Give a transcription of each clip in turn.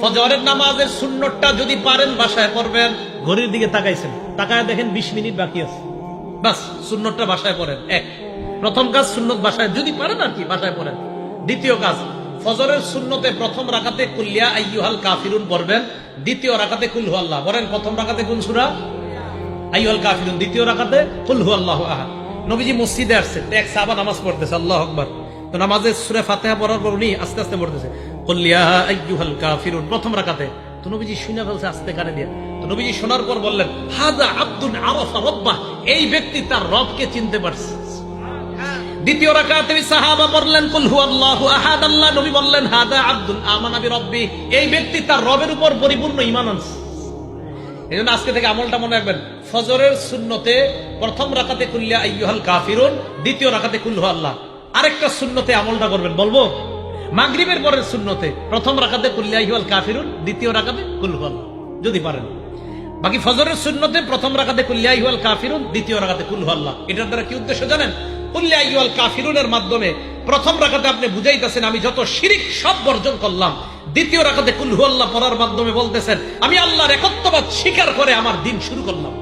ফজরের নামাজের সুন্নতটা যদি পারেন বাসায় পড়বেন। ঘড়ির দিকে তাকাইছেন, তাকায় দেখেন 20 মিনিট বাকি আছে, বাস সুন্নতটা বাসায় পড়েন। এক, প্রথম কাজ সুন্নত বাসায় যদি পারেন আর কি বাসায় পড়েন। দ্বিতীয় কাজ, ফজরের সুন্নতে প্রথম রাকাতে কুল ইয়া আইয়ুহাল কাফিরুন পড়বেন, দ্বিতীয় রাকাতে কুল হুয়াল্লাহ। বলেন প্রথম রাকাতে কোন সূরা? আইয়ুহাল কাফিরুন, দ্বিতীয় রাকাতে কুল হুয়াল্লাহু আহাদ। নবীজি মসজিদে আসছে, এক সাহাবা নামাজ পড়তেছে, আল্লাহু আকবার। তো নামাজে সূরা ফাতিহা পড়ার পর উনি আস্তে আস্তে পড়তেছে কুল ইয়া আইয়ুহাল কাফিরুন প্রথম রাকাতে। তো নবীজি শুনে ফেলছে আস্তে কানে দিয়ে। তো নবীজি শোনার পর বললেন, হাযা আব্দুন আরাফা রাব্বাহ, এই ব্যক্তি তার রবকে চিনতে পারছে। দ্বিতীয় রাকাতে সাহাবা পড়লেন কুল হুয়াল্লাহু আহাদ, আল্লাহ নবী বললেন হাযা আব্দুন আমানা বিরাব্বি, এই ব্যক্তি তার রবের উপর পরিপূর্ণ ঈমান আনছে। এজন্য আজকে থেকে আমলটা মনে রাখবেন, ফজরের সুন্নতে প্রথম রাকাতে কুল ইয়া আইয়ুহাল কাফিরুন, দ্বিতীয় রাকাতে কুল হুয়াল্লাহ। আরেকটা সুন্নতে আমলটা করবেন, বলবো? মাগরিবের পরের সুন্নতে প্রথম রাকাতে কুল ইয়া আইয়ুহাল কাফিরুন, দ্বিতীয় রাকাতে কুল হুয়াল্লাহ যদি পারেন। বাকি ফজরের সুন্নতে প্রথম রাকাতে কুল ইয়া আইয়ুহাল কাফিরুন, দ্বিতীয় রাকাতে কুল হুয়াল্লাহ। এটার দ্বারা কি উদ্দেশ্য জানেন? কুল ইয়া আইয়ুহাল কাফিরুনের মাধ্যমে প্রথম রাকাতে আপনি বুঝাইতেছেন আমি যত শিরিক সব বর্জন করলাম, দ্বিতীয় রাকাতে কুল হুয়াল্লাহ পড়ার মাধ্যমে বলতেছেন আমি আল্লাহর একত্ববাদ স্বীকার করে আমার দিন শুরু করলাম।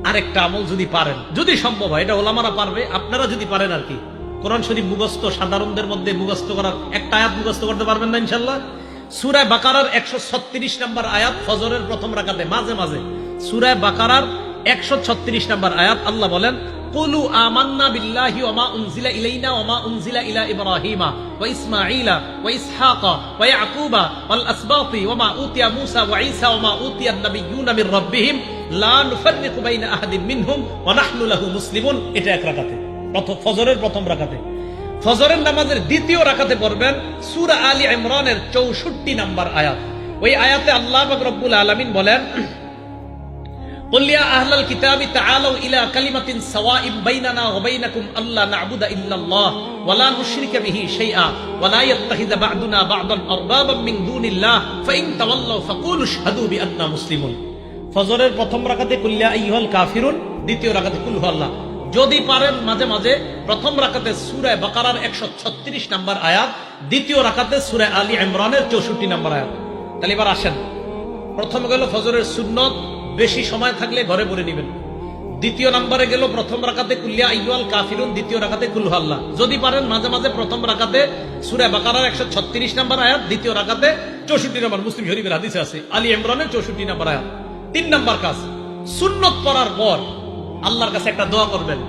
আরেকটা আমল যদি পারেন, যদি সম্ভব হয়, এটা ওলামারা পারবে, আপনারা যদি পারেন আর কি, কোরআন শরীফ মুখস্থ সাধারণদের মধ্যে মুখস্থ করার একটা আয়াত মুখস্থ করতে পারবেন না ইনশাআল্লাহ? সূরা বাকারার 136 নম্বর আয়াত ফজরের প্রথম রাকাতে মাঝে মাঝে, সূরা বাকারার 136 নম্বর আয়াত, আল্লাহ বলেন কুলু আমান্না বিল্লাহি ওয়া মা উনজিলা ইলাইনা ওয়া মা উনজিলা ইলা ইব্রাহিমা ওয়া ইসমাঈলা ওয়া ইসহাকা ওয়া ইয়াকুবা ওয়াল আসবাতি ওয়া মা উতিয়া মূসা ওয়া ঈসা ওয়া মা উতিয়া আন-নাবিয়্যুনা মির রাব্বিহিম লা নুফাররিকু বাইনা আহাদিন মিনহুম ওয়া নাহনু লাহু মুসলিমুন। এটা এক রাকাতে, ফজরের প্রথম রাকাতে। ফজরের নামাজের দ্বিতীয় রাকাতে পড়বেন সূরা আলী ইমরানের 64 নম্বর আয়াত। ওই আয়াতে আল্লাহ পাক রব্বুল আলামিন বলেন কুল ইয়া আহলাল কিতাবি তাআলাউ ইলা কালিমাতিন সাওয়াইন বাইনানা ওয়া বাইনাকুম আল্লা না'বুদা ইল্লাল্লাহ ওয়া লা নুশরিকা বিহি শাইআ ওয়া লা ইয়াত্তাখিযা বা'দুনা বা'দান আরবাবাম মিন দুনিল্লাহ ফাইন তাওয়াল্লাউ ফাকুলু আশহাদু বিআন্না মুসলিমুন। ফজরের প্রথম রাকাতে কুল ইয়া আইয়ুহাল কাফিরুন, দ্বিতীয় রাকাতে কুল হুয়াল্লাহ। যদি পারেন মাঝে মাঝে প্রথম রাকাতে সূরা বাকারার 136 নম্বর আয়াত, দ্বিতীয় রাকাতে সূরা আলী ইমরানের 64 নম্বর আয়াত। তাহলে এবার আসেন, প্রথম গেল ফজরের সুন্নত, বেশি সময় থাকলে ঘরে পড়ে নেবেন। দ্বিতীয় নম্বরে গেল প্রথম রাকাতে কুল ইয়া আইয়ুহাল কাফিরুন, দ্বিতীয় রাকাতে কুল হুয়াল্লাহ। যদি পারেন মাঝে মাঝে প্রথম রাকাতে সূরা বাকারার 136 নম্বর আয়াত, দ্বিতীয় রাকাতে 64 নম্বর, মুসলিম শরীফের হাদিসে আছে আলী ইমরানের 64 নম্বর আয়াত। 3 নম্বর কাজ, সুন্নত পড়ার পর আল্লাহর কাছে একটা দোয়া করবেন,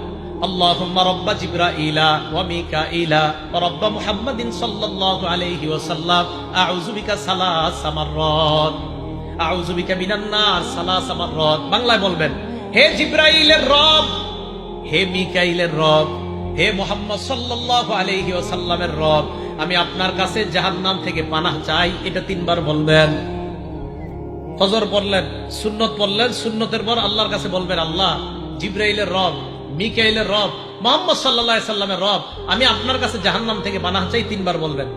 আল্লাহুম্মা রাব্বা জিবরাইলা ওয়া মিকাইলা ওয়া রাব্বা মুহাম্মাদিন সাল্লাল্লাহু আলাইহি ওয়াসাল্লাম আউযু বিকা সালাসা মাররাত আউযু বিকা মিনান নার সালাসা মাররাত। বাংলায় বলবেন, হে জিবরাইলের রব, হে মিকাইলের রব, হে মুহাম্মদ সাল্লাল্লাহু আলাইহি ওয়াসাল্লামের রব, আমি আপনার কাছে জাহান্নাম থেকে পানাহ চাই। এটা 3 বার বলবেন। ফজর পড়লেন, সুন্নত পড়লেন, সুন্নতের পর আল্লাহর কাছে বলবেন, আল্লাহ জিবরাইলের রব, মিকাইলের রব, মুহাম্মদ সাল্লাল্লাহু আলাইহি ওয়াসাল্লামের রব, আমি আপনার কাছে জাহান্নাম থেকে পানাহ চাই। 3 বার বলবেন।